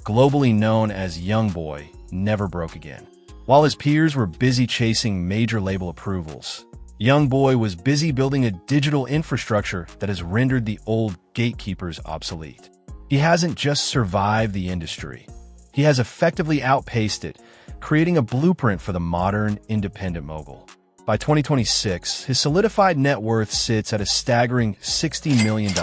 globally known as YoungBoy Never Broke Again. While his peers were busy chasing major label approvals, YoungBoy was busy building a digital infrastructure that has rendered the old gatekeepers obsolete. He hasn't just survived the industry. He has effectively outpaced it, creating a blueprint for the modern, independent mogul. By 2026, his solidified net worth sits at a staggering $60 million,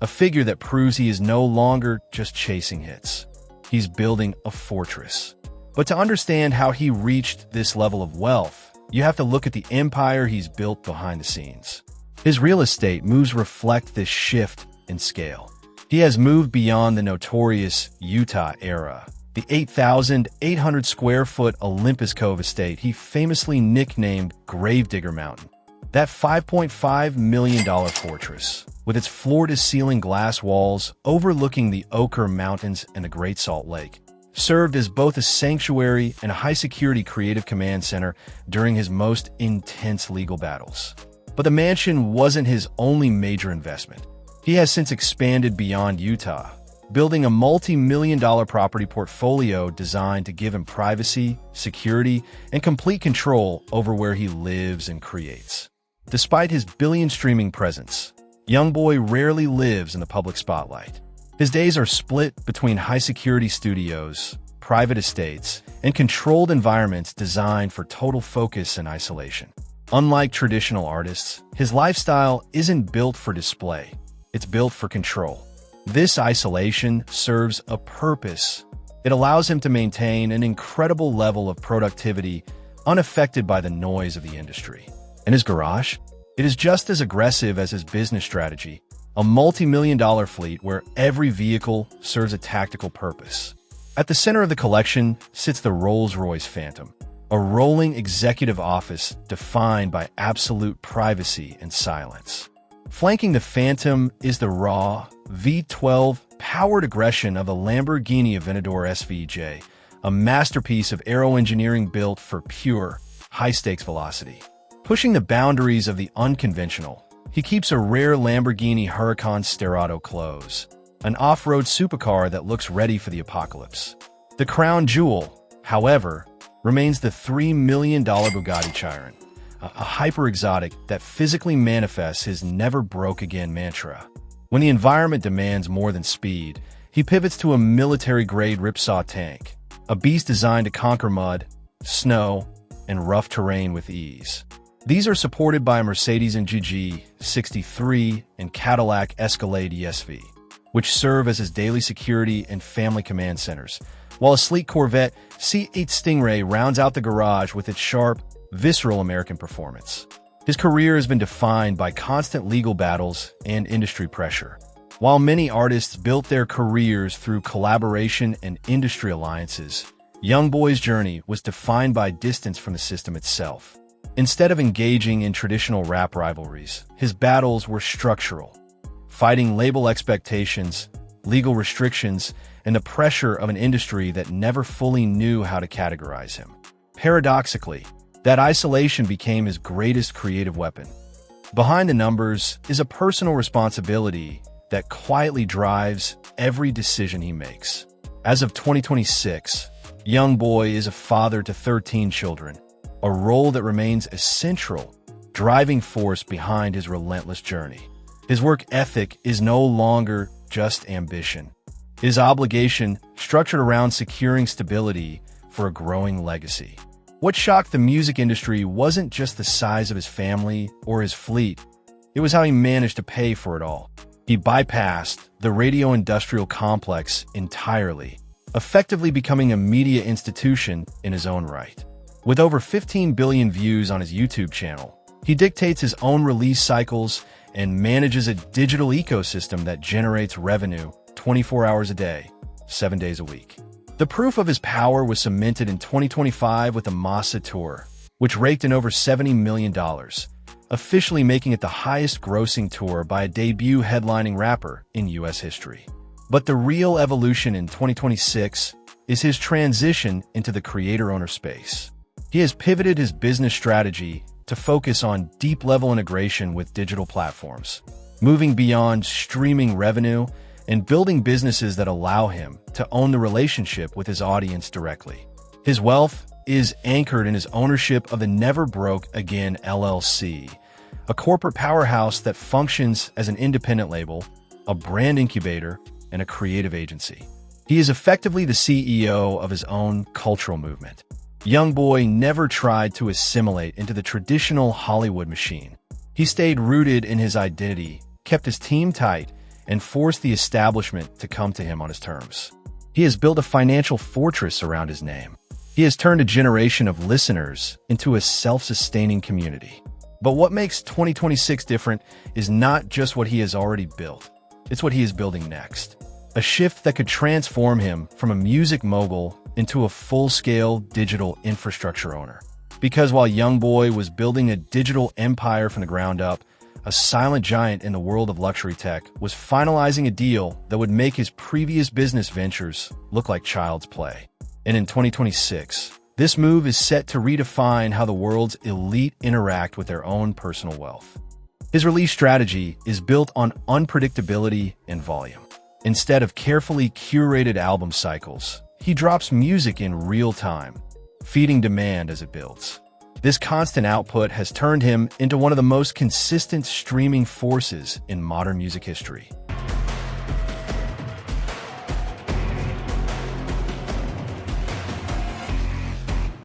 a figure that proves he is no longer just chasing hits. He's building a fortress. But to understand how he reached this level of wealth, you have to look at the empire he's built behind the scenes. His real estate moves reflect this shift in scale. He has moved beyond the notorious Utah era, the 8,800 square foot Olympus Cove estate he famously nicknamed Gravedigger Mountain. That $5.5 million fortress, with its floor-to-ceiling glass walls overlooking the Ochre Mountains and the Great Salt Lake, served as both a sanctuary and a high-security creative command center during his most intense legal battles. But the mansion wasn't his only major investment. He has since expanded beyond Utah, building a multi-million-dollar property portfolio designed to give him privacy, security, and complete control over where he lives and creates. Despite his billion streaming presence, YoungBoy rarely lives in the public spotlight. His days are split between high-security studios, private estates, and controlled environments designed for total focus and isolation. Unlike traditional artists, his lifestyle isn't built for display. It's built for control. This isolation serves a purpose. It allows him to maintain an incredible level of productivity unaffected by the noise of the industry. And his garage? It is just as aggressive as his business strategy, a multi-million-dollar fleet where every vehicle serves a tactical purpose. At the center of the collection sits the Rolls-Royce Phantom, a rolling executive office defined by absolute privacy and silence. Flanking the Phantom is the raw, V12 powered aggression of the Lamborghini Aventador SVJ, a masterpiece of aero-engineering built for pure, high-stakes velocity. Pushing the boundaries of the unconventional, he keeps a rare Lamborghini Huracan Sterrato close, an off-road supercar that looks ready for the apocalypse. The crown jewel, however, remains the $3 million Bugatti Chiron, a hyper-exotic that physically manifests his never broke again mantra. When the environment demands more than speed, he pivots to a military-grade ripsaw tank, a beast designed to conquer mud, snow, and rough terrain with ease. These are supported by a Mercedes-GG 63 and Cadillac Escalade ESV, which serve as his daily security and family command centers, while a sleek Corvette C8 Stingray rounds out the garage with its sharp, visceral American performance. His career has been defined by constant legal battles and industry pressure. While many artists built their careers through collaboration and industry alliances, YoungBoy's journey was defined by distance from the system itself. Instead of engaging in traditional rap rivalries, his battles were structural, fighting label expectations, legal restrictions, and the pressure of an industry that never fully knew how to categorize him. Paradoxically, that isolation became his greatest creative weapon. Behind the numbers is a personal responsibility that quietly drives every decision he makes. As of 2026, YoungBoy is a father to 13 children, a role that remains a central, driving force behind his relentless journey. His work ethic is no longer just ambition. His obligation structured around securing stability for a growing legacy. What shocked the music industry wasn't just the size of his family or his fleet, it was how he managed to pay for it all. He bypassed the radio-industrial complex entirely, effectively becoming a media institution in his own right. With over 15 billion views on his YouTube channel, he dictates his own release cycles and manages a digital ecosystem that generates revenue 24 hours a day, 7 days a week. The proof of his power was cemented in 2025 with the Massa Tour, which raked in over $70 million, officially making it the highest-grossing tour by a debut headlining rapper in U.S. history. But the real evolution in 2026 is his transition into the creator-owner space. He has pivoted his business strategy to focus on deep-level integration with digital platforms, moving beyond streaming revenue and building businesses that allow him to own the relationship with his audience directly. His wealth is anchored in his ownership of the Never Broke Again LLC, a corporate powerhouse that functions as an independent label, a brand incubator, and a creative agency. He is effectively the CEO of his own cultural movement. YoungBoy never tried to assimilate into the traditional Hollywood machine. He stayed rooted in his identity, kept his team tight, and forced the establishment to come to him on his terms. He has built a financial fortress around his name. He has turned a generation of listeners into a self-sustaining community. But what makes 2026 different is not just what he has already built. It's what he is building next. A shift that could transform him from a music mogul into a full-scale digital infrastructure owner. Because while YoungBoy was building a digital empire from the ground up, a silent giant in the world of luxury tech was finalizing a deal that would make his previous business ventures look like child's play. And in 2026, this move is set to redefine how the world's elite interact with their own personal wealth. His release strategy is built on unpredictability and volume. Instead of carefully curated album cycles, he drops music in real time, feeding demand as it builds. This constant output has turned him into one of the most consistent streaming forces in modern music history.